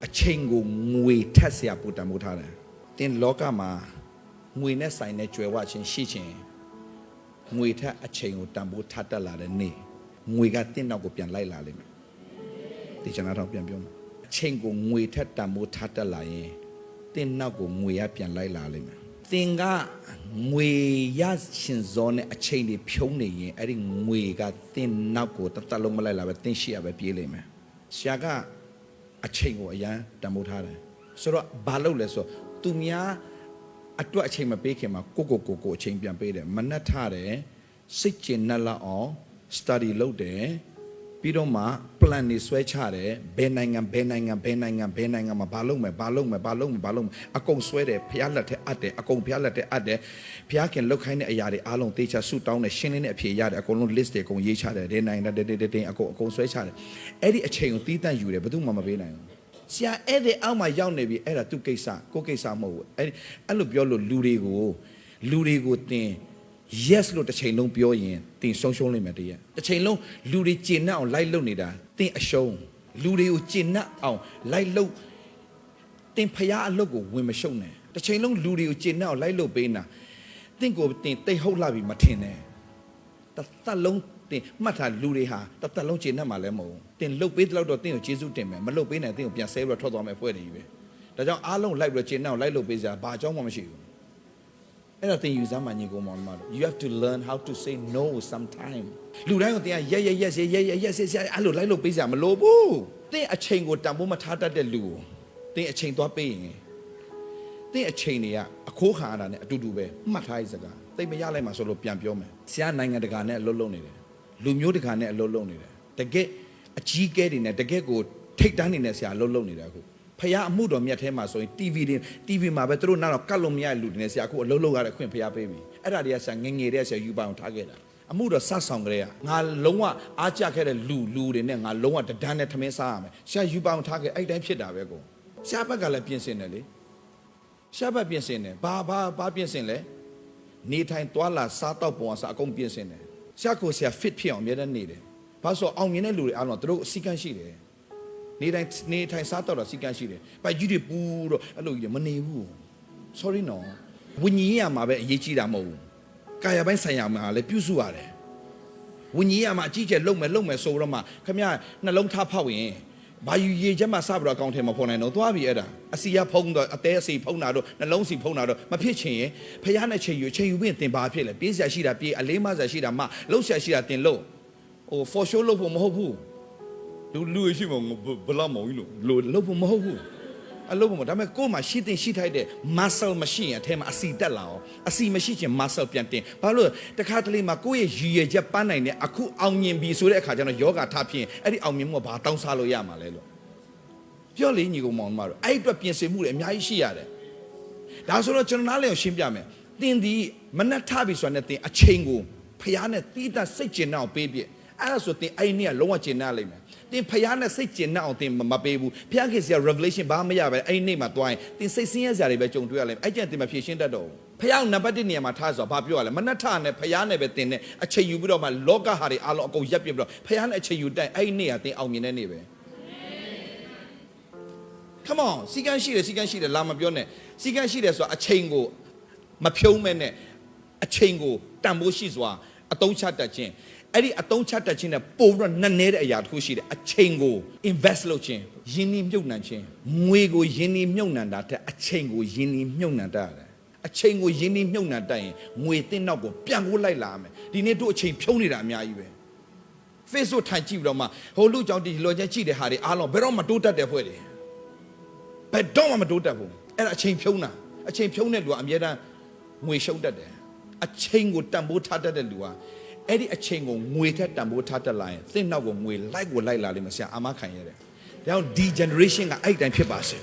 အချိန်ကိုငွေထက်เสียပူတံမိုးထားတယ်တင်လောကမှာငွေနဲ့ဆိုင်တဲ့ကြွယ်ဝခြင်းရှိခြင်းငွေထက်အချိန်ကိုတံမိုးထပ်တက်လာတဲ့နေ့ငွေကတင်းနောက်ကိုပြန်လိုက်လာလိမ့်မယ်ဒီကျွန်တော်တော့ပြန်ပြောမယ်အချိန်ကိုငွေထက်တံမိုးထပ်တက်လာရင်တင်းနောက်ကိုငွေရပြန်လိုက်လာလိမ့်မယ်သင်ကငွေရရှင်ဇောနဲ့အချိန်တွေဖြုံးနေရင်အဲ့ဒီငွေကတင်းနောက်ကိုတသက်လုံးမလိုက်လာပဲတင်းရှိရပဲပြေးလိမ့်မယ်ဆရာကအချိန်ကိုအရန်တံမိုးထားတယ်ဆိုတော့ဘာလုပ်လဲဆိုတော့သူများအတွက်အချိန်မပေးခင်မှာကိုအချိန်ပြန်ပေးတယ်မနှက်ထားတယ်စိတ်ကျဉ်နှက်လောက်အောင် study လုပ်တယ်ပြီးတော့မှ plan တွေဆွဲချတယ်ဘယ်နိုင်ငံမှာဘာလုပ်မယ်အကုန်ဆွဲတယ်ဖျားလက်ထက်အပ်တယ်အကုန်ဖျားလက်ထက်အပ်တယ်ဖျားခင်လောက်ခိုင်းတဲ့အရာတွေအားလုံးတေချာဆူတောင်းတယ်ရှင်းလင်းတဲ့အဖြေရတယ်အကုန်လုံး list တွေအကုန်ရေးချတယ်ဒီနိုင်ငံတဲ့အကုန်ဆွဲချတယ်အဲ့ဒီအချိန်ကိုတီးတန့်ယူတယ်ဘယ်သူမှမပေးနိုင်ဘူးဆရာအဲ့ဒီအောက်မှာရောက်နေပြီအဲ့ဒါသူကိစ္စကိုကိစ္စမဟုတ်ဘူးအဲ့လိုပြောလို့လူတွေကိုတင် yes လို့တစ်ချိန်လုံးပြောရင်တင်ဆုံးရှုံးလိမ့်မယ်တည်းရဲ့တစ်ချိန်လုံးလူတွေကျင့်နှံ့အောင်လိုက်လုပ်နေတာတင်အရှုံးလူတွေကိုကျင့်နှံ့အောင်လိုက်လုပ်တင်ဖျားအလုပ်ကိုဝင်မရှုံးနဲ့တစ်ချိန်လုံးလူတွေကိုကျင့်နှံ့အောင်လိုက်လုပ်ပေးနေတာတင်ကိုတင်တိတ်ဟုတ်လာပြီမထင်နဲ့တစ်သက်လုံးတင်မှတ်ထားလူတွေဟာတစ်သက်လုံးကျင့်နှံ့မှာလည်းမဟုတ်တင်လုပ်ပေးတဲ့လောက်တော့တင်ကိုကျေးဇူးတင်မယ်မလုပ်ပေးနိုင်တင်ကိုပြန်ဆဲပြီးတော့ထွက်သွားမယ်ဖွဲ့တယ်ကြီးပဲဒါကြောင့်အားလုံးလိုက်ပြီးတော့ကျင့်နှံ့အောင်လိုက်လုပ်ပေးစရာဘာအကြောင်းမှမရှိဘူးအဲ့ဒါသင်ယူစမ်းမှညီကောင်မောင်မတို့ you have to learn how to say no sometime လူတိုင်းကိုသင်ကyesအဲ့လိုလိုက်လို့ပေးစရာမလိုဘူးသင်အချိန်ကိုတန်ဖိုးမထားတတ်တဲ့လူကိုသင်အချိန်သွားပေးရင်သင်အချိန်တွေကအခိုးခံရတာနဲ့အတူတူပဲမှတ်ထားရစကားသိမရလိုက်မှဆိုလို့ပြန်ပြောမယ်ဆရာနိုင်ငံတကာနဲ့အလုပ်လုပ်နေတယ်လူမျိုးတကာနဲ့အလုပ်လုပ်နေတယ်တကယ်အကြီးကဲတွေနဲ့တကယ်ကိုထိတ်တန်းနေတဲ့ဆရာအလုပ်လုပ်နေတယ်အခုဖယားအမှုတော်မြတ်ထဲမှာဆိုရင် TV မှာပဲသူတို့နောက်တော့ကတ်လို့မရတဲ့လူတွေနဲ့ဆရာအခုအလုပ်လုပ်ရတဲ့ခွင့်ဖယားပေးပြီအဲ့ဒါတွေကဆရာငငယ်တဲ့ဆရာယူပါအောင်ထားခဲ့တာအမှုတော်စဆောင်ကြတဲ့ကငါလုံးဝအားကျခဲ့တဲ့လူတွေနဲ့ငါလုံးဝတဒန်းနဲ့ထမင်းစားရမယ်ဆရာယူပါအောင်ထားခဲ့အဲ့တိုင်းဖြစ်တာပဲကိုဆရာဘက်ကလည်းပြင်ဆင်တယ်လေဆရာဘက်ပြင်ဆင်တယ်ဘာပြင်ဆင်လဲနေထိုင်သွားလာစားတော့ပုံအစားအကုန်ပြင်ဆင်တယ်ဆရာကိုဆရာ fit ဖြစ်အောင်အများနဲ့နေတယ်ဘာလို့အောင်မြင်တဲ့လူတွေအားလုံးသူတို့အစီကံရှိတယ်နေထိုင်စားတော့တာစီကံရှိတယ်။ဘာကြီးတွေပူတော့အဲ့လိုကြီးမနေဘူး sorry နော်ဝิญဉ်ရမှာပဲအရေးကြီးတာမဟုတ်ဘူး။ကာယပိုင်းဆိုင်ရာမှာလည်းပြုစုရတယ်။ဝิญဉ်ရမှာအကြီးကျယ်လုံမယ်ဆိုတော့မှခမရနှလုံးထားဖောက်ရင်ဘာယူရေချက်မှစပြီးတော့အကောင့်ထဲမှာဖော်နိုင်တော့သွားပြီအဲ့ဒါအစီရဖုံးတော့အသေးအစီဖုံးတာတော့နှလုံးစီဖုံးတာတော့မဖြစ်ချင်ရင်ဖျားနဲ့ချိန်ယူပြီးတင်ပါဖြစ်လေပြေးစရာရှိတာပြေးအလေးမစရာရှိတာမလှုပ်စရာရှိတာတင်လို့ဟို for show လုပ်ဖို့မဟုတ်ဘူးလူရှိမဘလာမောင်ကြီးလို့လုပ်ဖို့မဟုတ်ဘူးအလုပ်ဖို့ဒါပေမဲ့ကိုယ်မှာရှိတင်ရှိထိုက်တဲ့ muscle မရှိရင်အထဲမှာအစီတက်လာအောင်အစီမရှိချင် muscle ပြန်တင်ဘာလို့တခါတလေမှာကိုယ့်ရဲ့ရည်ရွယ်ချက်ပန်းနိုင်တဲ့အခုအောင်မြင်ပြီဆိုတဲ့အခါကျတော့ယောဂထားဖြစ်ရင်အဲ့ဒီအောင်မြင်မှုကဘာတောင်းစားလို့ရမှာလဲလို့ပြောလေညီကောင်မောင်မတို့အဲ့အတွက်ပြင်ဆင်မှုတွေအများကြီးရှိရတယ်ဒါဆိုတော့ကျွန်တော်နားလည်အောင်ရှင်းပြမယ်သင်ဒီမနှက်ထပြီဆိုတဲ့သင်အချိန်ကိုဖျားနဲ့တီးတတ်စိတ်ကျင်အောင်ပေးပြအဲ့ဒါဆိုသင်အဲ့ဒီနေ့ကလုံးဝကျင်နာလိမ့်မယ်တင်ဖျားနဲ့စိတ်ကျင်နှံ့အောင်တင်မပေးဘူးဖျားခင်စရာ revelation ဘာမရပဲအဲ့ဒီနေ့မှာတွိုင်းတင်စိတ်ဆင်းရဲစရာတွေပဲကြုံတွေ့ရလိမ့်မယ်အဲ့ကျန်တင်မဖြေရှင်းတတ်တော့ဘူးဖျားနံပါတ်1နေရာမှာထားဆိုတော့ဘာပြောရလဲမနှက်ထနဲ့ဖျားနဲ့ပဲတင်နဲ့အချိန်ယူပြီးတော့မှလောကဟာတွေအားလုံးအကုန်ရက်ပြပြီးတော့ဖျားနဲ့အချိန်ယူတိုင်အဲ့ဒီနေ့ကတင်အောင်မြင်တဲ့နေ့ပဲ come on စီကန်းရှိတယ်လာမပြောနဲ့စီကန်းရှိတယ်ဆိုတာအချိန်ကိုမဖြုံးမဲ့နဲ့အချိန်ကိုတန်ဖိုးရှိစွာအသုံးချတတ်ခြင်းအဲ့ဒီအသုံးချတတ်ခြင်းနဲ့ပို့ပြီးတော့နက်နဲတဲ့အရာတစ်ခုရှိတယ်အချိန်ကို invest လုပ်ခြင်းယင်းနှိမ့်မြုပ်နှံခြင်းငွေကိုယင်းနှိမ့်မြုပ်နှံတာတဲ့အချိန်ကိုယင်းနှိမ့်မြုပ်နှံတတ်ရတယ်အချိန်ကိုယင်းနှိမ့်မြုပ်နှံတတ်ရင်ငွေတင်းနောက်ကိုပြန်ကိုလိုက်လာမယ်ဒီနေ့တို့အချိန်ဖြုံးနေတာအများကြီးပဲ Facebook ထိုင်ကြည့်ပြီးတော့မှဟိုလူကြောင့်ဒီလောချက်ကြည့်တဲ့ဟာတွေအားလုံးဘယ်တော့မှတိုးတက်တဲ့ဖွဲ့တယ်ဘယ်တော့မှမတိုးတက်ဘူးအဲ့ဒါအချိန်ဖြုံးတာအချိန်ဖြုံးတဲ့လူကအများတန်းငွေရှုံးတတ်တယ်အချိန်ကိုတန်ဖိုးထားတတ်တဲ့လူကအဲ့ဒီအချိန်ကိုငွေထက်တန်ဖိုးထားတတ်လာရင်သင်နောက်ကိုငွေလိုက်လာလိမ့်မယ်ဆရာအာမခံရတယ်ဒါကြောင့်ဒီ generation ကအဲ့တိုင်းဖြစ်ပါစေ